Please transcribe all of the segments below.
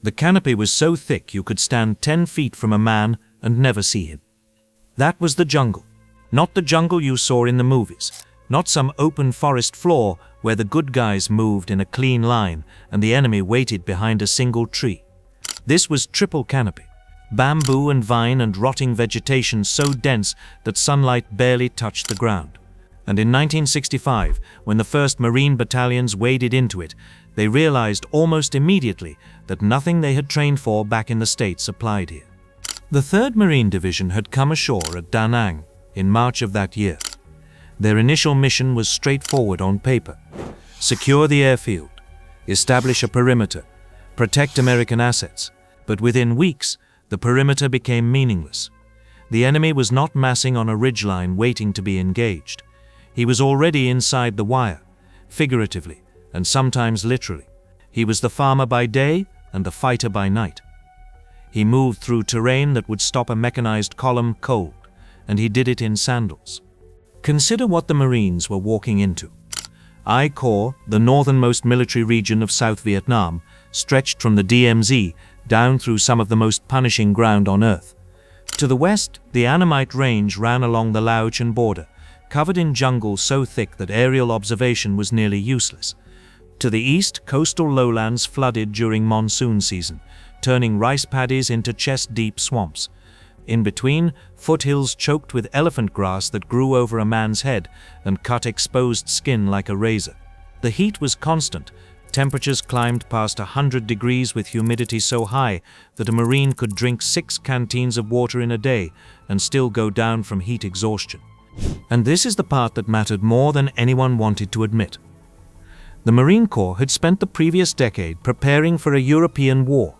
The canopy was so thick you could stand 10 feet from a man and never see him. That was the jungle. Not the jungle you saw in the movies. Not some open forest floor where the good guys moved in a clean line and the enemy waited behind a single tree. This was triple canopy. Bamboo and vine and rotting vegetation so dense that sunlight barely touched the ground. And in 1965, when the first Marine battalions waded into it, they realized almost immediately that nothing they had trained for back in the States applied here. The 3rd Marine Division had come ashore at Da Nang in March of that year. Their initial mission was straightforward on paper: secure the airfield, establish a perimeter, protect American assets. But within weeks, the perimeter became meaningless. The enemy was not massing on a ridgeline waiting to be engaged. He was already inside the wire, figuratively and sometimes literally. He was the farmer by day and the fighter by night. He moved through terrain that would stop a mechanized column cold, and he did it in sandals. Consider what the Marines were walking into. I Corps, the northernmost military region of South Vietnam, stretched from the DMZ down through some of the most punishing ground on earth. To the west, the Annamite Range ran along the Laotian border, covered in jungle so thick that aerial observation was nearly useless. To the east, coastal lowlands flooded during monsoon season, turning rice paddies into chest-deep swamps. In between, foothills choked with elephant grass that grew over a man's head and cut exposed skin like a razor. The heat was constant. Temperatures climbed past 100 degrees with humidity so high that a Marine could drink 6 canteens of water in a day and still go down from heat exhaustion. And this is the part that mattered more than anyone wanted to admit. The Marine Corps had spent the previous decade preparing for a European war.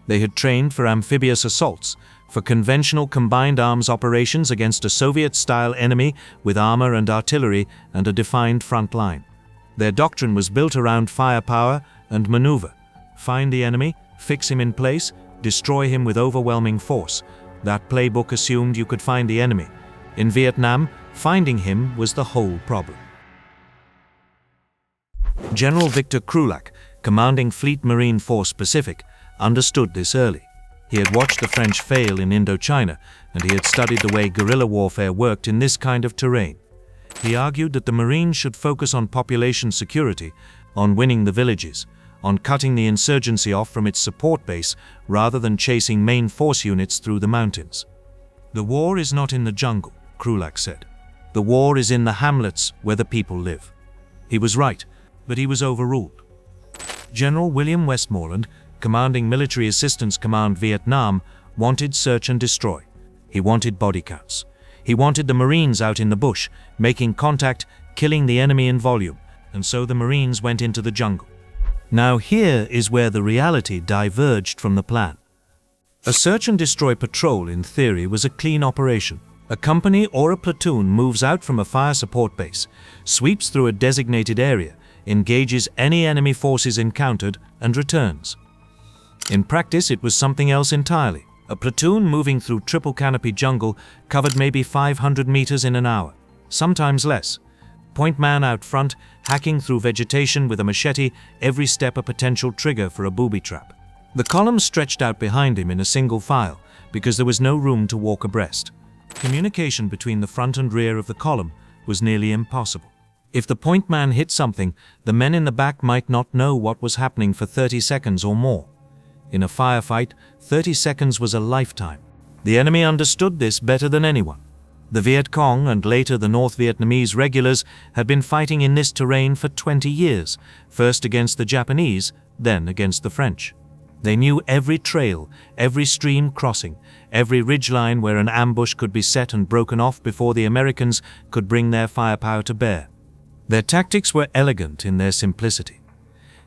They had trained for amphibious assaults, for conventional combined arms operations against a Soviet-style enemy with armor and artillery and a defined front line. Their doctrine was built around firepower and maneuver. Find the enemy, fix him in place, destroy him with overwhelming force. That playbook assumed you could find the enemy. In Vietnam, finding him was the whole problem. General Victor Krulak, commanding Fleet Marine Force Pacific, understood this early. He had watched the French fail in Indochina, and he had studied the way guerrilla warfare worked in this kind of terrain. He argued that the Marines should focus on population security, on winning the villages, on cutting the insurgency off from its support base rather than chasing main force units through the mountains. The war is not in the jungle, Krulak said. The war is in the hamlets where the people live. He was right, but he was overruled. General William Westmoreland, commanding Military Assistance Command Vietnam, wanted search and destroy. He wanted body counts. He wanted the Marines out in the bush, making contact, killing the enemy in volume, and so the Marines went into the jungle. Now here is where the reality diverged from the plan. A search and destroy patrol, in theory, was a clean operation. A company or a platoon moves out from a fire support base, sweeps through a designated area, engages any enemy forces encountered, and returns. In practice, it was something else entirely. A platoon moving through triple canopy jungle covered maybe 500 meters in an hour, sometimes less. Point man out front, hacking through vegetation with a machete, every step a potential trigger for a booby trap. The column stretched out behind him in a single file because there was no room to walk abreast. Communication between the front and rear of the column was nearly impossible. If the point man hit something, the men in the back might not know what was happening for 30 seconds or more. In a firefight, 30 seconds was a lifetime. The enemy understood this better than anyone. The Viet Cong and later the North Vietnamese regulars had been fighting in this terrain for 20 years, first against the Japanese, then against the French. They knew every trail, every stream crossing, every ridgeline where an ambush could be set and broken off before the Americans could bring their firepower to bear. Their tactics were elegant in their simplicity.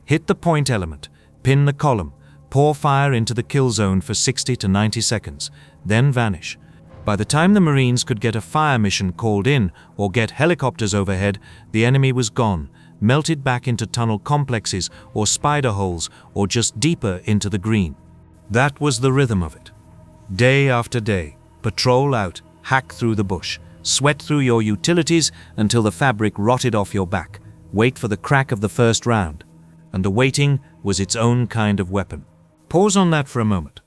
Hit the point element, pin the column, pour fire into the kill zone for 60 to 90 seconds, then vanish. By the time the Marines could get a fire mission called in or get helicopters overhead, the enemy was gone, melted back into tunnel complexes or spider holes or just deeper into the green. That was the rhythm of it. Day after day, patrol out, hack through the bush, sweat through your utilities until the fabric rotted off your back, wait for the crack of the first round. And the waiting was its own kind of weapon. Pause on that for a moment.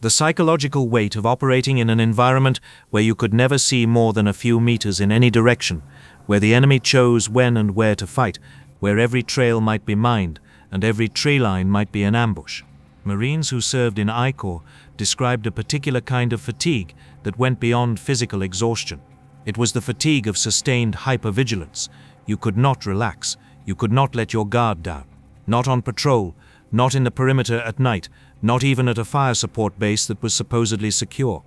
The psychological weight of operating in an environment where you could never see more than a few meters in any direction, where the enemy chose when and where to fight, where every trail might be mined and every tree line might be an ambush. Marines who served in I Corps described a particular kind of fatigue that went beyond physical exhaustion. It was the fatigue of sustained hypervigilance. You could not relax. You could not let your guard down. Not on patrol, not in the perimeter at night, not even at a fire support base that was supposedly secure.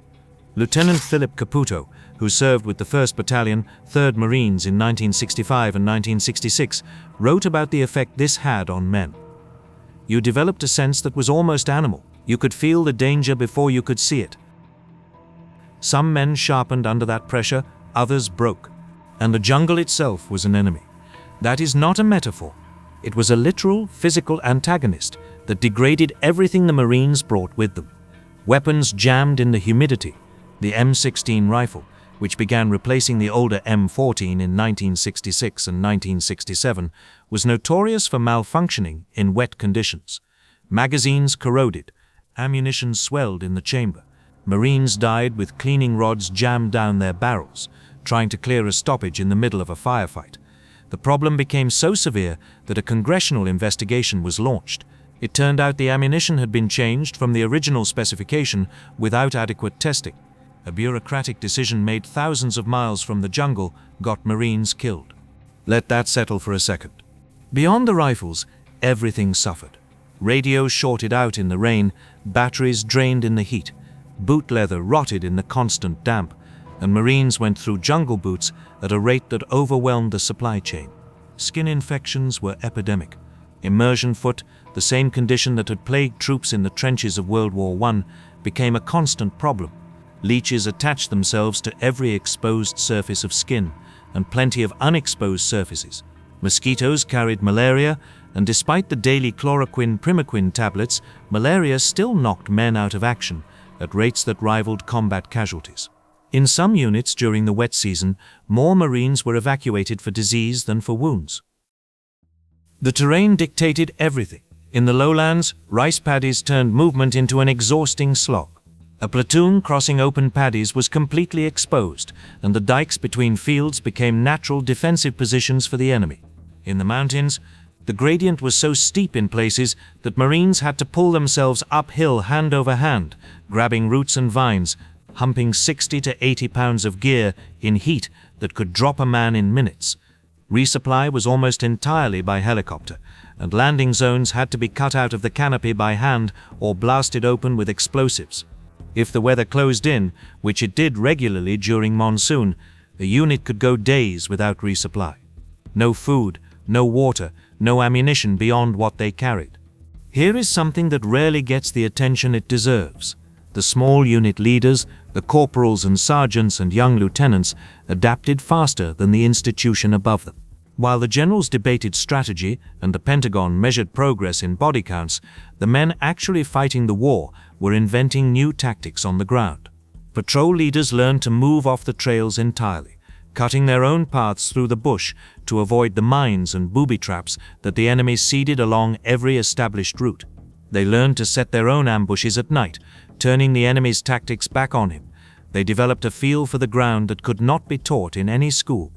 Lieutenant Philip Caputo, who served with the 1st Battalion, 3rd Marines in 1965 and 1966, wrote about the effect this had on men. You developed a sense that was almost animal. You could feel the danger before you could see it. Some men sharpened under that pressure, others broke. And the jungle itself was an enemy. That is not a metaphor. It was a literal, physical antagonist that degraded everything the Marines brought with them. Weapons jammed in the humidity. The M16 rifle, which began replacing the older M14 in 1966 and 1967, was notorious for malfunctioning in wet conditions. Magazines corroded. Ammunition swelled in the chamber. Marines died with cleaning rods jammed down their barrels, trying to clear a stoppage in the middle of a firefight. The problem became so severe that a congressional investigation was launched. It turned out the ammunition had been changed from the original specification without adequate testing. A bureaucratic decision made thousands of miles from the jungle got Marines killed. Let that settle for a second. Beyond the rifles, everything suffered. Radios shorted out in the rain, batteries drained in the heat, boot leather rotted in the constant damp, and Marines went through jungle boots at a rate that overwhelmed the supply chain. Skin infections were epidemic. Immersion foot, the same condition that had plagued troops in the trenches of World War I, became a constant problem. Leeches attached themselves to every exposed surface of skin, and plenty of unexposed surfaces. Mosquitoes carried malaria, and despite the daily chloroquine-primaquine tablets, malaria still knocked men out of action at rates that rivaled combat casualties. In some units during the wet season, more Marines were evacuated for disease than for wounds. The terrain dictated everything. In the lowlands, rice paddies turned movement into an exhausting slog. A platoon crossing open paddies was completely exposed, and the dikes between fields became natural defensive positions for the enemy. In the mountains, the gradient was so steep in places that Marines had to pull themselves uphill hand over hand, grabbing roots and vines, humping 60 to 80 pounds of gear in heat that could drop a man in minutes. Resupply was almost entirely by helicopter, and landing zones had to be cut out of the canopy by hand or blasted open with explosives. If the weather closed in, which it did regularly during monsoon, the unit could go days without resupply. No food, no water, no ammunition beyond what they carried. Here is something that rarely gets the attention it deserves. The small unit leaders, the corporals and sergeants and young lieutenants, adapted faster than the institution above them. While the generals debated strategy and the Pentagon measured progress in body counts, the men actually fighting the war were inventing new tactics on the ground. Patrol leaders learned to move off the trails entirely, cutting their own paths through the bush to avoid the mines and booby traps that the enemy seeded along every established route. They learned to set their own ambushes at night, turning the enemy's tactics back on him. They developed a feel for the ground that could not be taught in any school.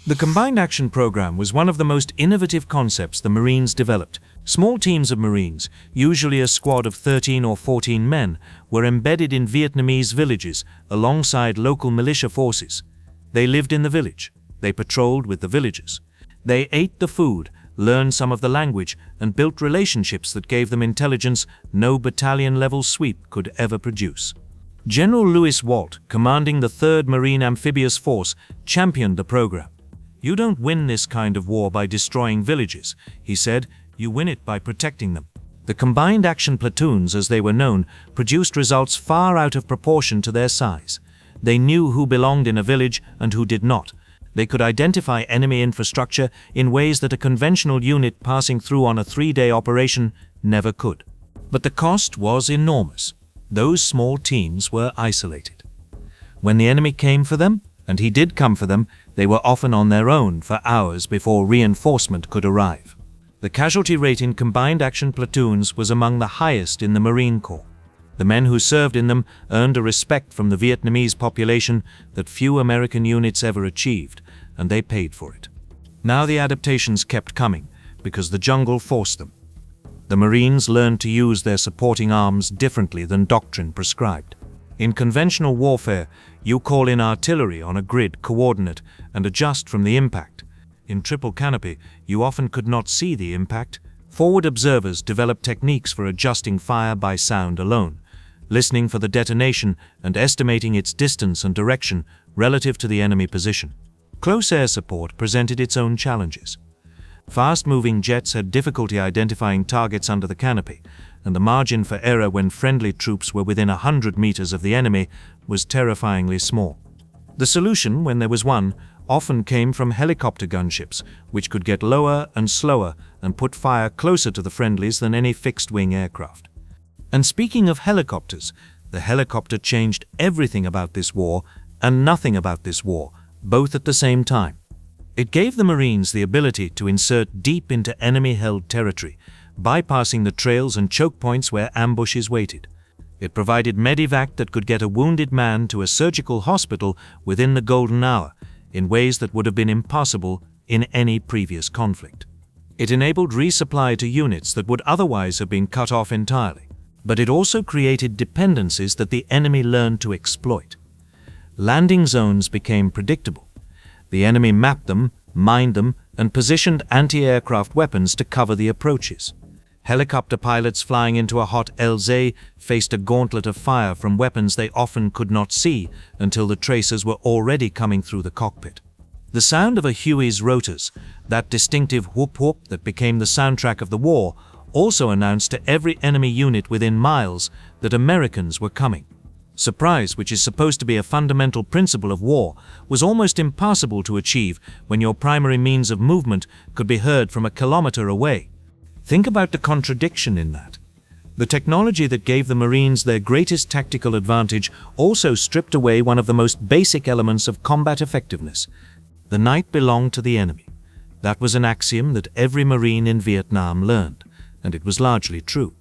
The Combined Action Program was one of the most innovative concepts the Marines developed. Small teams of Marines, usually a squad of 13 or 14 men, were embedded in Vietnamese villages alongside local militia forces. They lived in the village. They patrolled with the villagers. They ate the food, learned some of the language, and built relationships that gave them intelligence no battalion-level sweep could ever produce. General Lewis Walt, commanding the 3rd Marine Amphibious Force, championed the program. "You don't win this kind of war by destroying villages," he said. "You win it by protecting them." The Combined Action Platoons, as they were known, produced results far out of proportion to their size. They knew who belonged in a village and who did not. They could identify enemy infrastructure in ways that a conventional unit passing through on a 3-day operation never could. But the cost was enormous. Those small teams were isolated. When the enemy came for them, and he did come for them, they were often on their own for hours before reinforcement could arrive. The casualty rate in combined action platoons was among the highest in the Marine Corps. The men who served in them earned a respect from the Vietnamese population that few American units ever achieved, and they paid for it. Now the adaptations kept coming, because the jungle forced them. The Marines learned to use their supporting arms differently than doctrine prescribed. In conventional warfare, you call in artillery on a grid coordinate and adjust from the impact. In triple canopy, you often could not see the impact. Forward observers developed techniques for adjusting fire by sound alone, listening for the detonation and estimating its distance and direction relative to the enemy position. Close air support presented its own challenges. Fast-moving jets had difficulty identifying targets under the canopy, and the margin for error when friendly troops were within 100 meters of the enemy was terrifyingly small. The solution, when there was one, often came from helicopter gunships, which could get lower and slower and put fire closer to the friendlies than any fixed-wing aircraft. And speaking of helicopters, the helicopter changed everything about this war and nothing about this war, both at the same time. It gave the Marines the ability to insert deep into enemy-held territory, bypassing the trails and choke points where ambushes waited. It provided medevac that could get a wounded man to a surgical hospital within the golden hour, in ways that would have been impossible in any previous conflict. It enabled resupply to units that would otherwise have been cut off entirely. But it also created dependencies that the enemy learned to exploit. Landing zones became predictable. The enemy mapped them, mined them, and positioned anti-aircraft weapons to cover the approaches. Helicopter pilots flying into a hot LZ faced a gauntlet of fire from weapons they often could not see until the tracers were already coming through the cockpit. The sound of a Huey's rotors, that distinctive whoop-whoop that became the soundtrack of the war, also announced to every enemy unit within miles that Americans were coming. Surprise, which is supposed to be a fundamental principle of war, was almost impossible to achieve when your primary means of movement could be heard from a kilometer away. Think about the contradiction in that. The technology that gave the Marines their greatest tactical advantage also stripped away one of the most basic elements of combat effectiveness. The night belonged to the enemy. That was an axiom that every Marine in Vietnam learned, and it was largely true.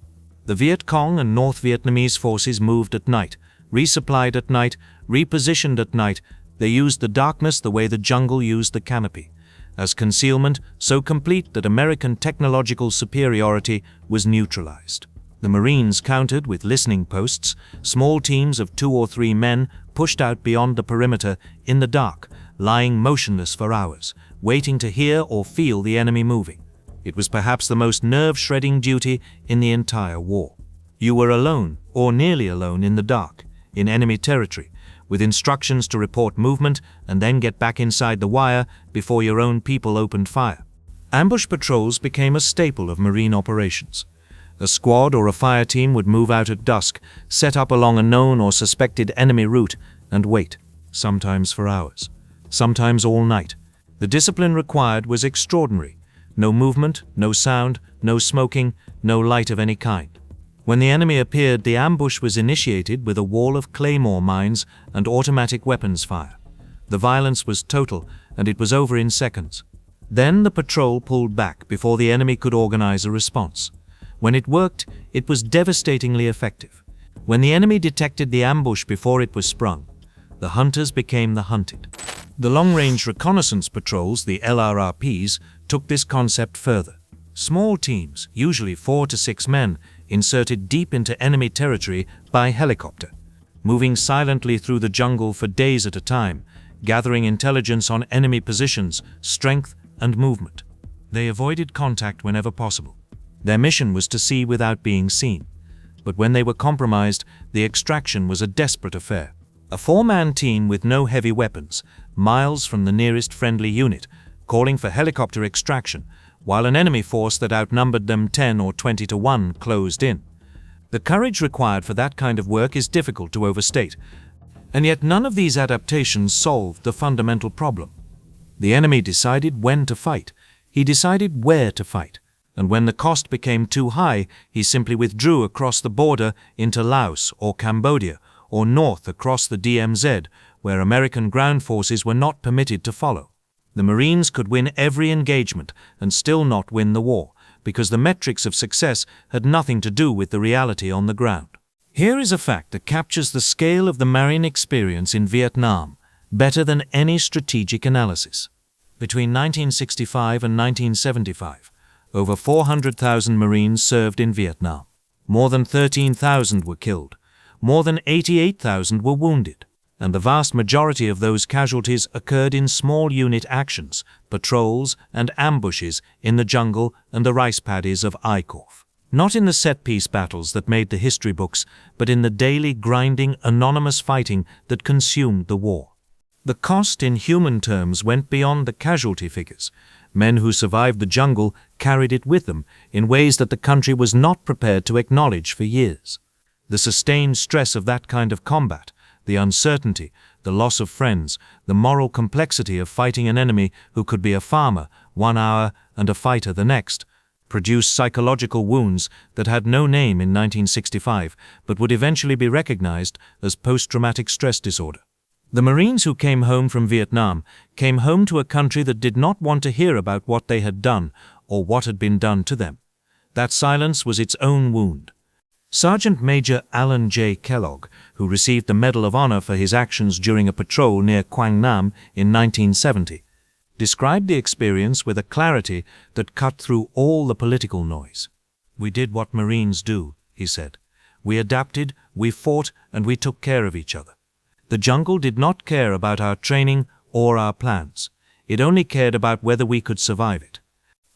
The Viet Cong and North Vietnamese forces moved at night, resupplied at night, repositioned at night. They used the darkness the way the jungle used the canopy, as concealment so complete that American technological superiority was neutralized. The Marines countered with listening posts, small teams of 2 or 3 men pushed out beyond the perimeter in the dark, lying motionless for hours, waiting to hear or feel the enemy moving. It was perhaps the most nerve-shredding duty in the entire war. You were alone, or nearly alone, in the dark, in enemy territory, with instructions to report movement and then get back inside the wire before your own people opened fire. Ambush patrols became a staple of Marine operations. A squad or a fire team would move out at dusk, set up along a known or suspected enemy route, and wait, sometimes for hours, sometimes all night. The discipline required was extraordinary. No movement, no sound, no smoking, no light of any kind. When the enemy appeared, the ambush was initiated with a wall of claymore mines and automatic weapons fire. The violence was total, and it was over in seconds. Then the patrol pulled back before the enemy could organize a response. When it worked, it was devastatingly effective. When the enemy detected the ambush before it was sprung, the hunters became the hunted. The long-range reconnaissance patrols, the LRRPs, took this concept further. Small teams, usually 4 to 6 men, inserted deep into enemy territory by helicopter, moving silently through the jungle for days at a time, gathering intelligence on enemy positions, strength, and movement. They avoided contact whenever possible. Their mission was to see without being seen. But when they were compromised, the extraction was a desperate affair. A 4-man team with no heavy weapons, miles from the nearest friendly unit, calling for helicopter extraction, while an enemy force that outnumbered them 10 or 20 to 1 closed in. The courage required for that kind of work is difficult to overstate, and yet none of these adaptations solved the fundamental problem. The enemy decided when to fight. He decided where to fight, and when the cost became too high, he simply withdrew across the border into Laos or Cambodia, or north across the DMZ, where American ground forces were not permitted to follow. The Marines could win every engagement and still not win the war, because the metrics of success had nothing to do with the reality on the ground. Here is a fact that captures the scale of the Marine experience in Vietnam better than any strategic analysis. Between 1965 and 1975, over 400,000 Marines served in Vietnam. More than 13,000 were killed. More than 88,000 were wounded. And the vast majority of those casualties occurred in small unit actions, patrols and ambushes in the jungle and the rice paddies of I Corps. Not in the set-piece battles that made the history books, but in the daily grinding, anonymous fighting that consumed the war. The cost in human terms went beyond the casualty figures. Men who survived the jungle carried it with them in ways that the country was not prepared to acknowledge for years. The sustained stress of that kind of combat, the uncertainty, the loss of friends, the moral complexity of fighting an enemy who could be a farmer 1 hour and a fighter the next, produced psychological wounds that had no name in 1965 but would eventually be recognized as post-traumatic stress disorder. The Marines who came home from Vietnam came home to a country that did not want to hear about what they had done or what had been done to them. That silence was its own wound. Sergeant Major Alan J. Kellogg, who received the Medal of Honor for his actions during a patrol near Quang Nam in 1970, described the experience with a clarity that cut through all the political noise. "We did what Marines do," he said. "We adapted, we fought, and we took care of each other. The jungle did not care about our training or our plans. It only cared about whether we could survive it."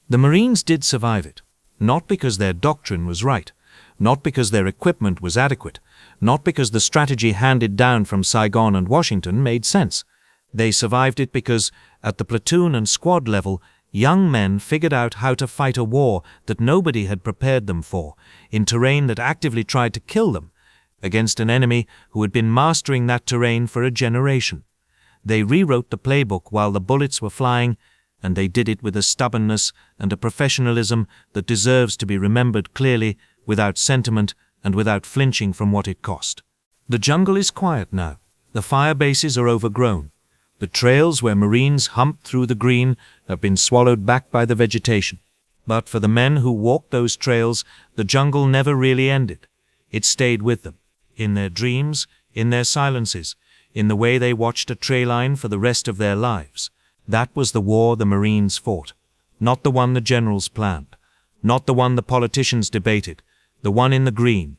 The Marines did survive it, not because their doctrine was right, not because their equipment was adequate, not because the strategy handed down from Saigon and Washington made sense. They survived it because, at the platoon and squad level, young men figured out how to fight a war that nobody had prepared them for, in terrain that actively tried to kill them, against an enemy who had been mastering that terrain for a generation. They rewrote the playbook while the bullets were flying, and they did it with a stubbornness and a professionalism that deserves to be remembered clearly, without sentiment and without flinching from what it cost. The jungle is quiet now. The fire bases are overgrown. The trails where Marines humped through the green have been swallowed back by the vegetation. But for the men who walked those trails, the jungle never really ended. It stayed with them, in their dreams, in their silences, in the way they watched a tree line for the rest of their lives. That was the war the Marines fought, not the one the generals planned, not the one the politicians debated, the one in the green,